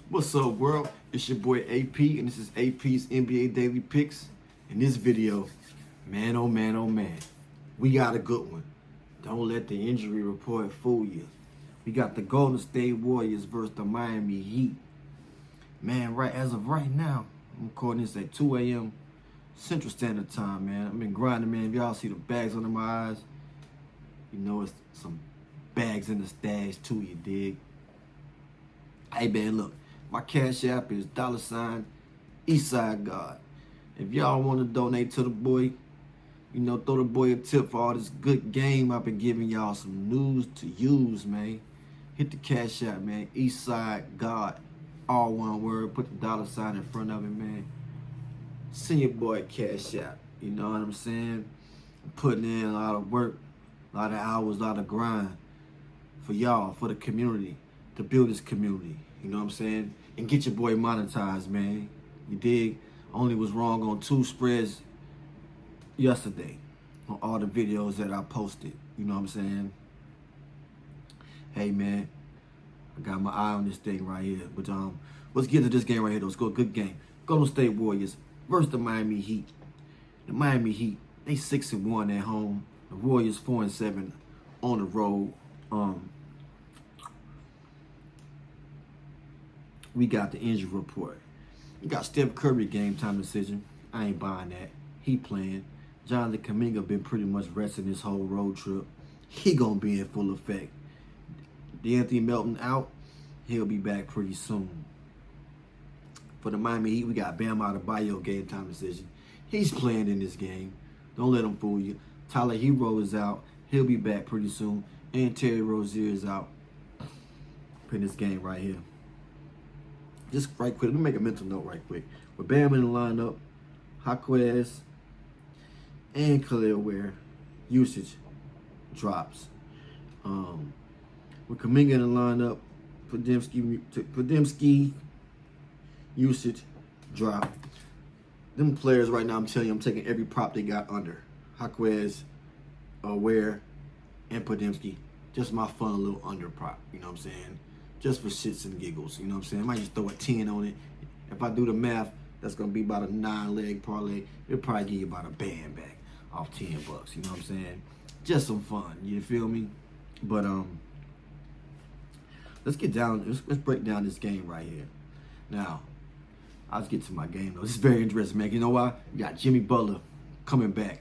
What's up, world? It's your boy AP, and this is AP's NBA Daily Picks. In this video, man, oh man, oh man, we got a good one. Don't let the injury report fool you. We got the Golden State Warriors versus the Miami Heat. Man, right as of right now, I'm recording this at 2 a.m. Central Standard Time, man. I've been grinding, man. If y'all see the bags under my eyes, you know it's some bags in the stash too, you dig? Hey, man, look. My Cash App is $ Eastside God. If y'all want to donate to the boy, you know, throw the boy a tip for all this good game. I've been giving y'all some news to use, man. Hit the Cash App, man. Eastside God. All one word. Put the $ in front of it, man. Send your boy Cash App. You know what I'm saying? I'm putting in a lot of work, a lot of hours, a lot of grind for y'all, for the community, to build this community. You know what I'm saying? And get your boy monetized, man. You dig? Only was wrong on 2 spreads yesterday on all the videos that I posted. You know what I'm saying? Hey, man, I got my eye on this thing right here. But let's get to this game right here, though. Let's go. Good game. Golden State Warriors versus the Miami Heat. The Miami Heat, they 6-1 at home. The Warriors 4-7 on the road. We got the injury report. We got Steph Curry game time decision. I ain't buying that. He playing. Jonathan Kuminga been pretty much resting this whole road trip. He gonna be in full effect. DeAnthony Melton out. He'll be back pretty soon. For the Miami Heat, we got Bam Adebayo game time decision. He's playing in this game. Don't let him fool you. Tyler Hero is out. He'll be back pretty soon. And Terry Rozier is out. In this game right here. Just right quick, let me make a mental note right quick. With Bam in the lineup, Jaquez and Khalil Ware, usage drops. With Kuminga in the lineup, Podziemski usage drop. Them players right now, I'm telling you, I'm taking every prop they got under. Jaquez, Ware, and Podziemski. Just my fun little under prop, you know what I'm saying? Just for shits and giggles, you know what I'm saying? I might just throw a 10 on it. If I do the math, that's going to be about a 9-leg parlay. It'll probably give you about a band back off $10, you know what I'm saying? Just some fun, you feel me? But, let's break down this game right here. Now, I'll just get to my game, though. This is very interesting, man. You know why? You got Jimmy Butler coming back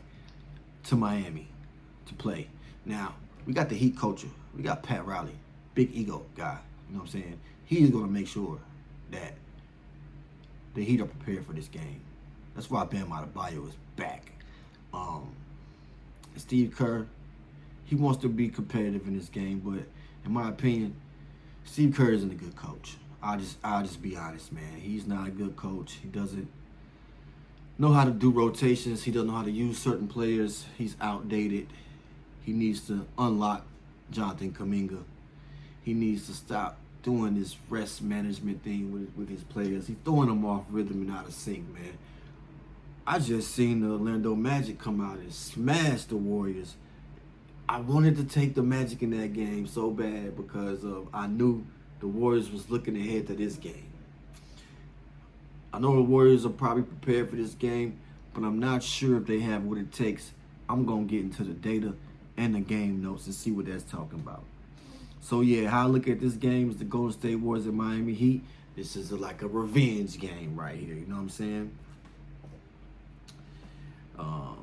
to Miami to play. Now, we got the Heat culture. We got Pat Riley, big ego guy. You know what I'm saying? He's going to make sure that the Heat are prepared for this game. That's why Bam Adebayo is back. Steve Kerr, he wants to be competitive in this game, but in my opinion, Steve Kerr isn't a good coach. I'll just be honest, man. He's not a good coach. He doesn't know how to do rotations. He doesn't know how to use certain players. He's outdated. He needs to unlock Jonathan Kuminga. He needs to stop doing this rest management thing with his players. He's throwing them off rhythm and out of sync, man. I just seen the Orlando Magic come out and smash the Warriors. I wanted to take the Magic in that game so bad because I knew the Warriors was looking ahead to this game. I know the Warriors are probably prepared for this game, but I'm not sure if they have what it takes. I'm going to get into the data and the game notes and see what that's talking about. So, yeah, how I look at this game is the Golden State Warriors and Miami Heat. This is like a revenge game right here. You know what I'm saying? I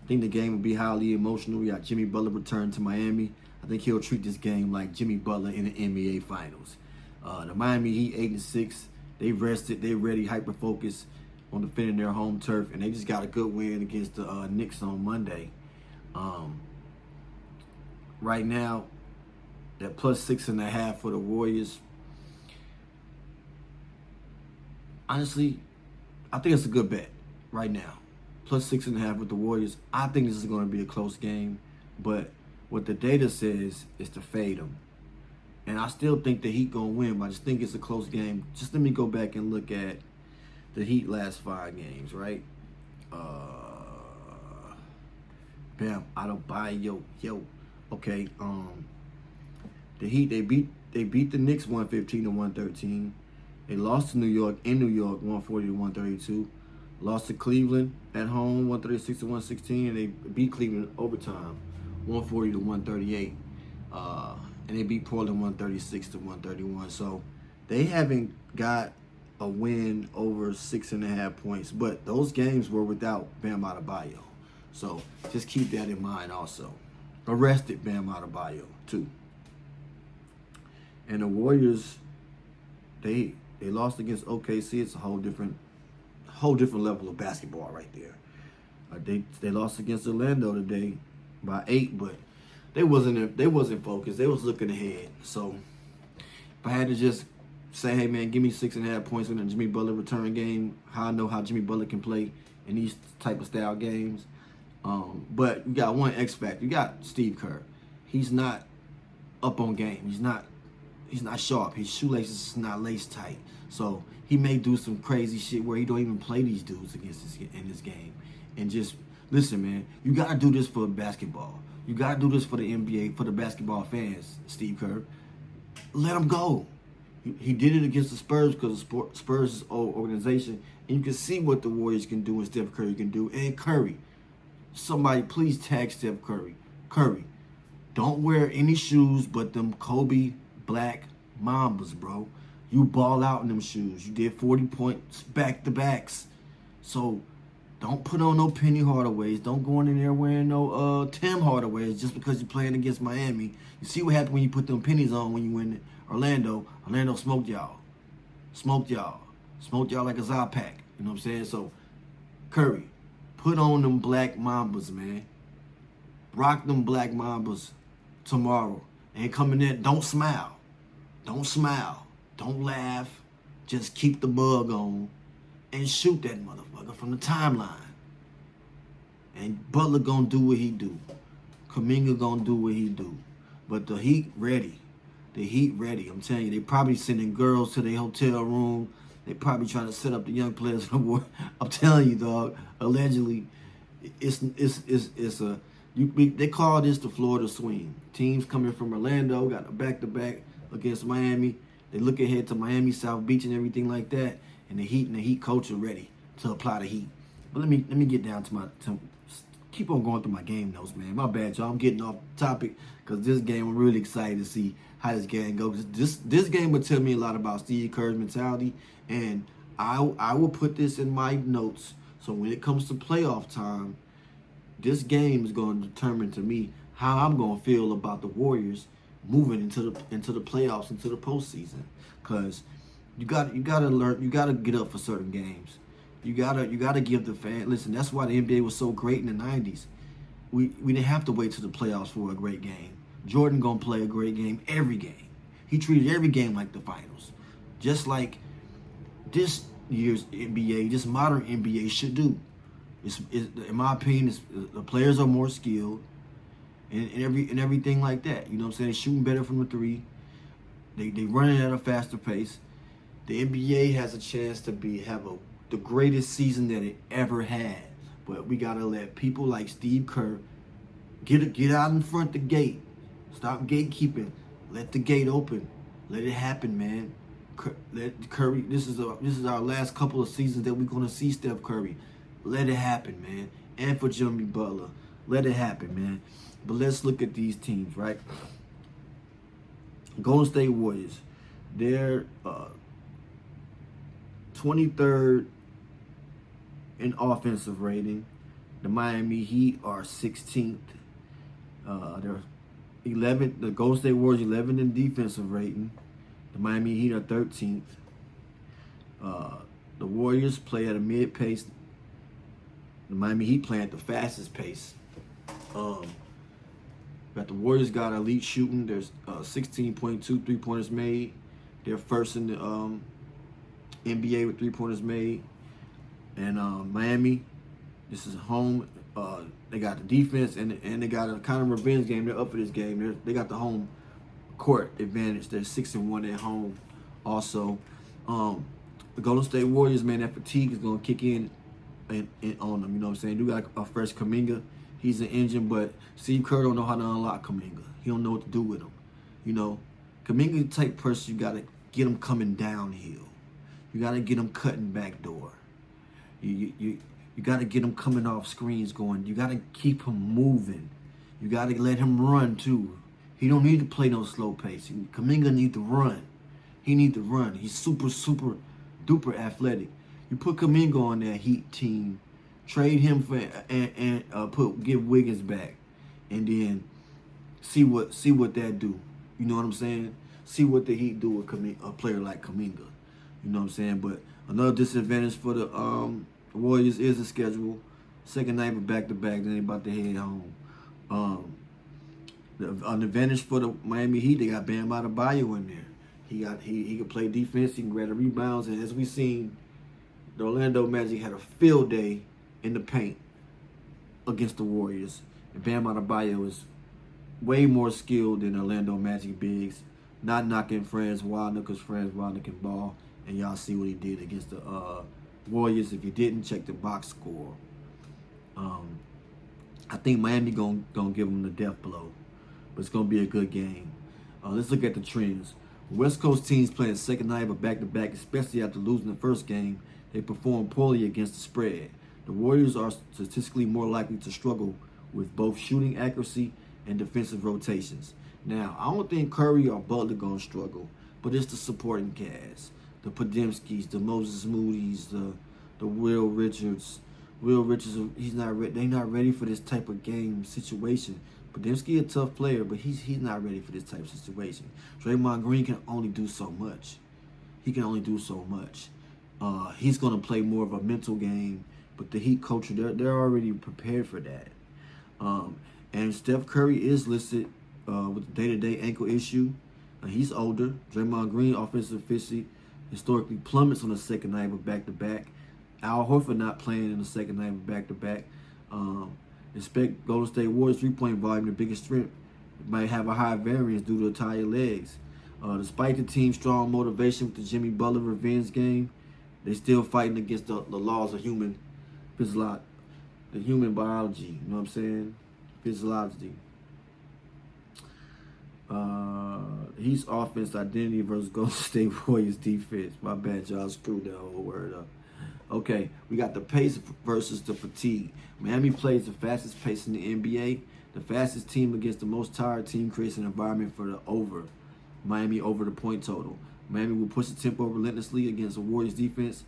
think the game will be highly emotional. We got Jimmy Butler return to Miami. I think he'll treat this game like Jimmy Butler in the NBA Finals. The Miami Heat 8-6. They rested. They ready, hyper-focused on defending their home turf. And they just got a good win against the Knicks on Monday. Right now, that +6.5 for the Warriors. Honestly, I think it's a good bet right now. +6.5 with the Warriors. I think this is going to be a close game, but what the data says is to fade them. And I still think the Heat going to win, but I just think it's a close game. Just let me go back and look at the Heat last 5 games, right? Bam, Adebayo, yo. Okay, the Heat, they beat they beat the Knicks 115-113. They lost to New York in New York 140-132. Lost to Cleveland at home 136-116, and they beat Cleveland overtime 140-138. And they beat Portland 136-131. So they haven't got a win over 6.5 points, but those games were without Bam Adebayo. So just keep that in mind also. Arrested Bam Adebayo too. And the Warriors, they lost against OKC. It's a whole different level of basketball right there. They lost against Orlando today by 8, but they wasn't focused. They was looking ahead. So if I had to just say, hey man, give me 6.5 points in a Jimmy Butler return game, how I know how Jimmy Butler can play in these type of style games. But you got one X factor. You got Steve Kerr. He's not up on game. He's not sharp. His shoelaces is not lace tight. So he may do some crazy shit where he don't even play these dudes in this game. And just listen, man, you gotta do this for basketball. You gotta do this for the NBA, for the basketball fans, Steve Kerr. Let him go. He did it against the Spurs because the Spurs is old organization. And you can see what the Warriors can do and Steph Curry can do. And Curry. Somebody please tag Steph Curry. Curry, don't wear any shoes but them Kobe black Mambas, bro. You ball out in them shoes. You did 40 points back-to-backs. So don't put on no Penny Hardaways. Don't go in there wearing no Tim Hardaways just because you're playing against Miami. You see what happened when you put them pennies on when you win Orlando. Orlando smoked y'all. Smoked y'all like a Zapac. You know what I'm saying? So, Curry, put on them black Mambas, man. Rock them black Mambas tomorrow. And come in there, don't smile. Don't smile. Don't laugh. Just keep the bug on and shoot that motherfucker from the timeline. And Butler gonna do what he do. Kuminga gonna do what he do. But the Heat ready. The Heat ready. I'm telling you, they probably sending girls to their hotel room. They probably trying to set up the young players for the war. I'm telling you, dog. Allegedly, they call this the Florida swing. Teams coming from Orlando got a back-to-back against Miami. They look ahead to Miami, South Beach, and everything like that. And the Heat coach are ready to apply the heat. But let me get down to keep on going through my game notes, man. My bad, y'all. I'm getting off topic because this game, I'm really excited to see how this game goes. This game will tell me a lot about Steve Kerr's mentality, and I will put this in my notes. So when it comes to playoff time, this game is going to determine to me how I'm going to feel about the Warriors moving into the playoffs, into the postseason. Because you gotta learn, you gotta get up for certain games. You gotta give the fan. Listen, that's why the NBA was so great in the '90s. We didn't have to wait to the playoffs for a great game. Jordan gonna play a great game every game. He treated every game like the finals, just like this year's NBA, this modern NBA should do. In my opinion, the players are more skilled and everything like that. You know what I'm saying? They're shooting better from the three. They running at a faster pace. The NBA has a chance to have the greatest season that it ever had. But we gotta let people like Steve Kerr get out in front the gate. Stop gatekeeping. Let the gate open. Let it happen, man. Let Curry. This is our last couple of seasons that we're gonna see Steph Curry. Let it happen, man. And for Jimmy Butler, let it happen, man. But let's look at these teams, right? Golden State Warriors, they're 23rd in offensive rating. The Miami Heat are 16th. They're 11th. The Golden State Warriors 11th in defensive rating. The Miami Heat are 13th. The Warriors play at a mid pace. The Miami Heat play at the fastest pace. Got the Warriors got elite shooting. There's 16.2 three-pointers made. They're first in the NBA with three-pointers made. And Miami, this is home. They got the defense and they got a kind of revenge game. They're up for this game. They got the home court advantage. They're 6-1 at home. Also, the Golden State Warriors, man, that fatigue is gonna kick in on them. You know what I'm saying? You got a fresh Kuminga. He's an engine, but Steve Kerr don't know how to unlock Kuminga. He don't know what to do with him. You know, Kuminga the type person you got to get him coming downhill. You got to get him cutting back door. You got to get him coming off screens going. You got to keep him moving. You got to let him run too. He don't need to play no slow pace. Kuminga need to run. He need to run. He's super duper athletic. You put Kuminga on that Heat team, trade him for and give Wiggins back, and then see what that do. You know what I'm saying? See what the Heat do with a player like Kuminga. You know what I'm saying? But another disadvantage for the Warriors is the schedule. Second night of back-to-back, then they about to head home. An advantage for the Miami Heat, they got Bam Adebayo in there. He can play defense, he can grab the rebounds, and as we seen, the Orlando Magic had a field day in the paint against the Warriors. And Bam Adebayo is way more skilled than Orlando Magic bigs. Not knocking Franz Wagner, because Franz Wagner can ball. And y'all see what he did against the Warriors. If you didn't, check the box score. I think Miami gonna give them the death blow. But it's going to be a good game. Let's look at the trends. West Coast teams playing second night of a back-to-back, especially after losing the first game, they perform poorly against the spread. The Warriors are statistically more likely to struggle with both shooting accuracy and defensive rotations. Now, I don't think Curry or Butler going to struggle, but it's the supporting cast. The Podziemskis, the Moses Moody's, the Will Richards. Will Richards, they're not ready for this type of game situation. Podziemski a tough player, but he's not ready for this type of situation. Draymond Green can only do so much. He can only do so much. He's going to play more of a mental game, but the Heat culture, they're already prepared for that. And Steph Curry is listed with a day-to-day ankle issue. He's older. Draymond Green, offensive efficiency, historically plummets on the second night of a back-to-back. Al Horford not playing in the second night of a back-to-back. Expect Golden State Warriors three-point volume, the biggest strength, might have a high variance due to tired legs. Despite the team's strong motivation with the Jimmy Butler revenge game, they still fighting against the laws of human physiology, the human biology. You know what I'm saying? Physiology. He's offense identity versus Golden State Warriors defense. My bad, y'all screwed that whole word up. Okay, we got the pace versus the fatigue. Miami plays the fastest pace in the NBA. The fastest team against the most tired team creates an environment for the over. Miami over the point total. Miami will push the tempo relentlessly against the Warriors defense.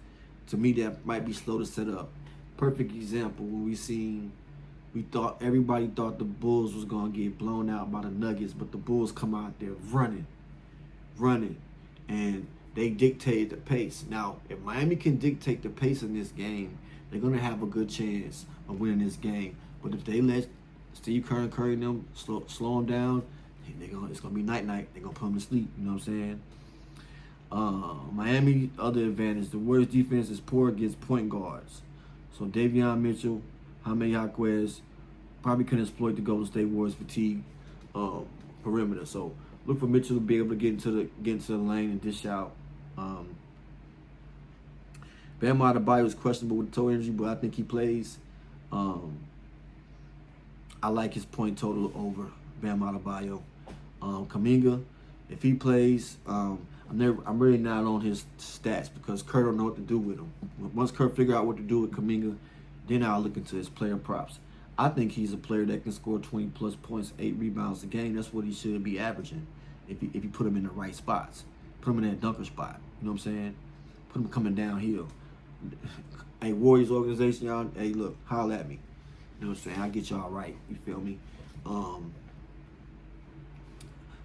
To me, that might be slow to set up. Perfect example when everybody thought the Bulls was going to get blown out by the Nuggets, but the Bulls come out there running, and they dictated the pace. Now, if Miami can dictate the pace in this game, they're going to have a good chance of winning this game. But if they let Steve Kerr and Curry them slow them down, it's going to be night-night. They're going to put them to sleep. You know what I'm saying? Miami, other advantage, the Warriors defense is poor against point guards. So Davion Mitchell, Jaime Jaquez probably can exploit the Golden State Warriors fatigue perimeter. So look for Mitchell to be able to get into the lane and dish out. Bam Adebayo is questionable with toe injury, but I think he plays. I like his point total over Bam Adebayo. Kuminga, if he plays, I'm really not on his stats because Kerr don't know what to do with him. Once Kerr figure out what to do with Kuminga, then I'll look into his player props. I think he's a player that can score 20 plus points, 8 rebounds a game. That's what he should be averaging if you put him in the right spots. Put him in that dunker spot. You know what I'm saying? Put him coming downhill. Hey, Warriors organization, y'all, hey, look, holler at me. You know what I'm saying? I'll get y'all right. You feel me?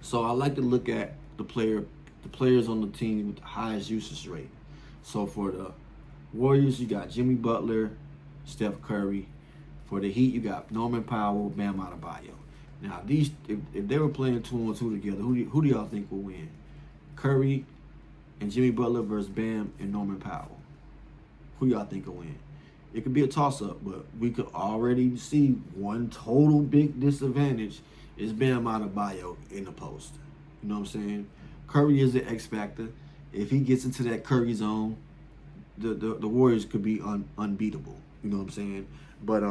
So I like to look at the players on the team with the highest usage rate. So for the Warriors, you got Jimmy Butler, Steph Curry. For the Heat, you got Norman Powell, Bam Adebayo. Now, if they were playing 2-on-2 together, who do y'all think will win? Curry and Jimmy Butler versus Bam and Norman Powell. Who y'all think will win? It could be a toss-up, but we could already see one total big disadvantage is Bam Adebayo in the post. You know what I'm saying? Curry is the X factor. If he gets into that Curry zone, the Warriors could be unbeatable. You know what I'm saying? But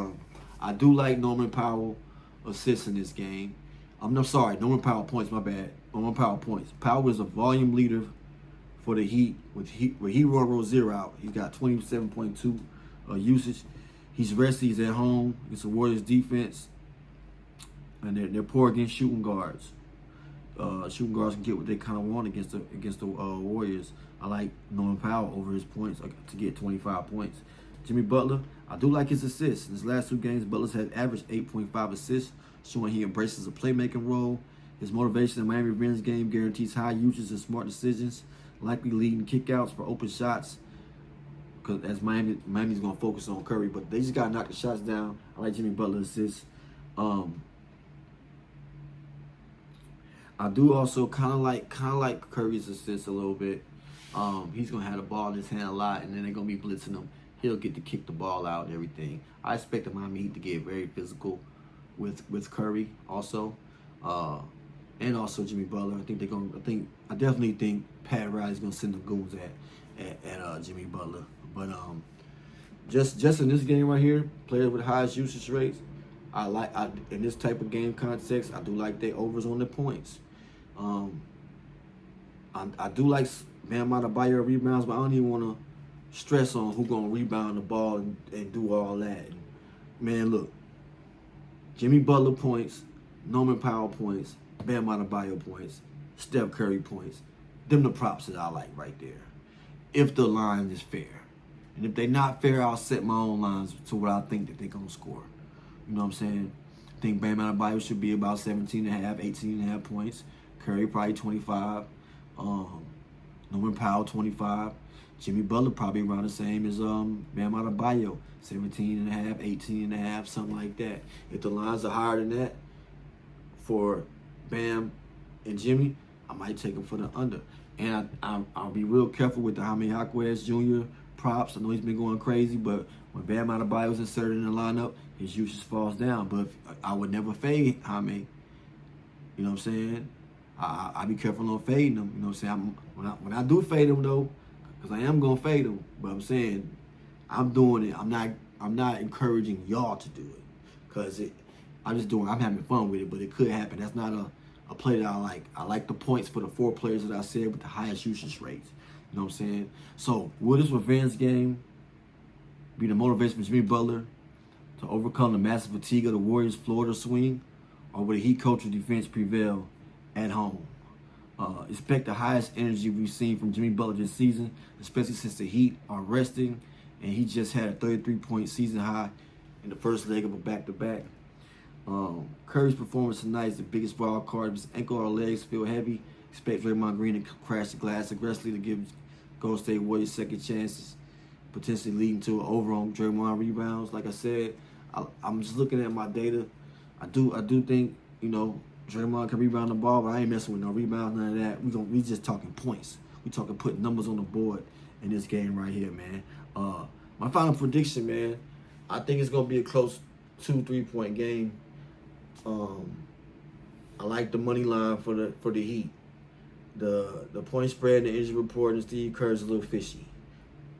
I do like Norman Powell assists in this game. I'm sorry, Norman Powell points. My bad. Norman Powell points. Powell is a volume leader for the Heat. With Hero Rozier out, he's got 27.2 usage. He's rested. He's at home. It's a Warriors defense, and they're poor against shooting guards. Shooting guards can get what they kind of want against the Warriors. I like Norman Powell over his points to get 25 points. Jimmy Butler, I do like his assists. In his last 2 games, Butler's had averaged 8.5 assists, showing he embraces a playmaking role. His motivation in the Miami Revenge game guarantees high usage and smart decisions, likely leading kickouts for open shots. Because as Miami's going to focus on Curry, but they just got to knock the shots down. I like Jimmy Butler's assists. I do also kind of like Curry's assists a little bit. He's gonna have the ball in his hand a lot, and then they're gonna be blitzing him. He'll get to kick the ball out and everything. I expect the Miami Heat to get very physical with Curry also, and also Jimmy Butler. I definitely think Pat Riley's gonna send the goons at Jimmy Butler. But just in this game right here, players with highest usage rates. In this type of game context, I do like their overs on the points. I do like Bam Adebayo rebounds, but I don't even want to stress on who's going to rebound the ball and do all that. Man, look, Jimmy Butler points, Norman Powell points, Bam Adebayo points, Steph Curry points. Them the props that I like right there. If the line is fair. And if they're not fair, I'll set my own lines to what I think that they're going to score. You know what I'm saying? I think Bam Adebayo should be about 17.5, 18.5 points. Curry probably 25. Norman Powell 25. Jimmy Butler probably around the same as Bam Adebayo, 17.5, 18.5, something like that. If the lines are higher than that for Bam and Jimmy, I might take them for the under. And I'll be real careful with the Jaime Jaquez Jr. props. I know he's been going crazy, but when Bam Adebayo is inserted in the lineup, his usage falls down. But I would never fade Jaime. You know what I'm saying? I be careful on fading him. You know what I'm saying? When I do fade him though, because I am gonna fade him, but I'm saying I'm doing it. I'm not encouraging y'all to do it, because I'm having fun with it. But it could happen. That's not a play that I like. I like the points for the 4 players that I said with the highest usage rates. You know what I'm saying? So will this revenge game be the motivation for Jimmy Butler to overcome the massive fatigue of the Warriors' Florida swing, or will the Heat culture defense prevail at home? Expect the highest energy we've seen from Jimmy Butler this season, especially since the Heat are resting, and he just had a 33-point season high in the first leg of a back-to-back. Curry's performance tonight is the biggest wild card. If his ankle or legs feel heavy, expect Draymond Green to crash the glass aggressively to give Golden State Warriors second chances, potentially leading to an over on Draymond rebounds. Like I said, I'm just looking at my data. I do think, Draymond can rebound the ball, but I ain't messing with no rebounds, none of that. We just talking points. We talking putting numbers on the board in this game right here, man. My final prediction, man, I think it's gonna be a close 2-3 point game. I like the money line for the Heat. The point spread, the injury report, and Steve Kerr's a little fishy.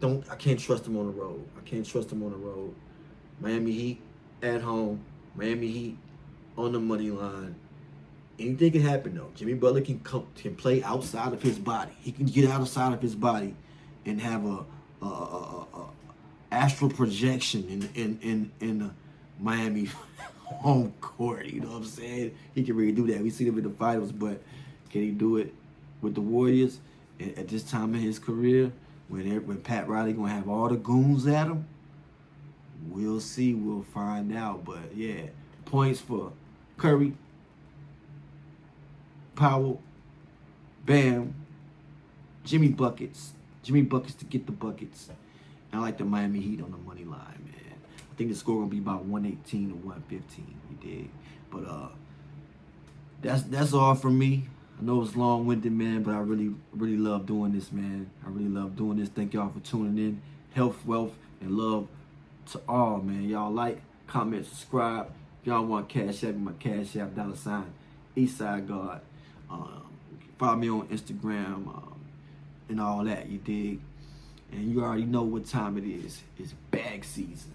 I can't trust him on the road. Miami Heat at home. Miami Heat on the money line. Anything can happen though. Jimmy Butler can play outside of his body. He can get outside of his body and have a astral projection in the Miami home court. You know what I'm saying? He can really do that. We see him in the finals, but can he do it with the Warriors at this time in his career when Pat Riley gonna have all the goons at him? We'll see. We'll find out. But yeah, points for Curry, Powell, Bam, Jimmy buckets to get the buckets. And I like the Miami Heat on the money line, man. I think the score gonna be about 118 or 115. You dig? But that's all from me. I know it's long-winded, man, but I really love doing this, man. I really love doing this. Thank y'all for tuning in. Health, wealth, and love to all, man. Y'all like, comment, subscribe. If y'all want Cash App, my Cash App, $ Eastside God. Follow me on Instagram and all that, you dig? And you already know what time it is. It's bag season.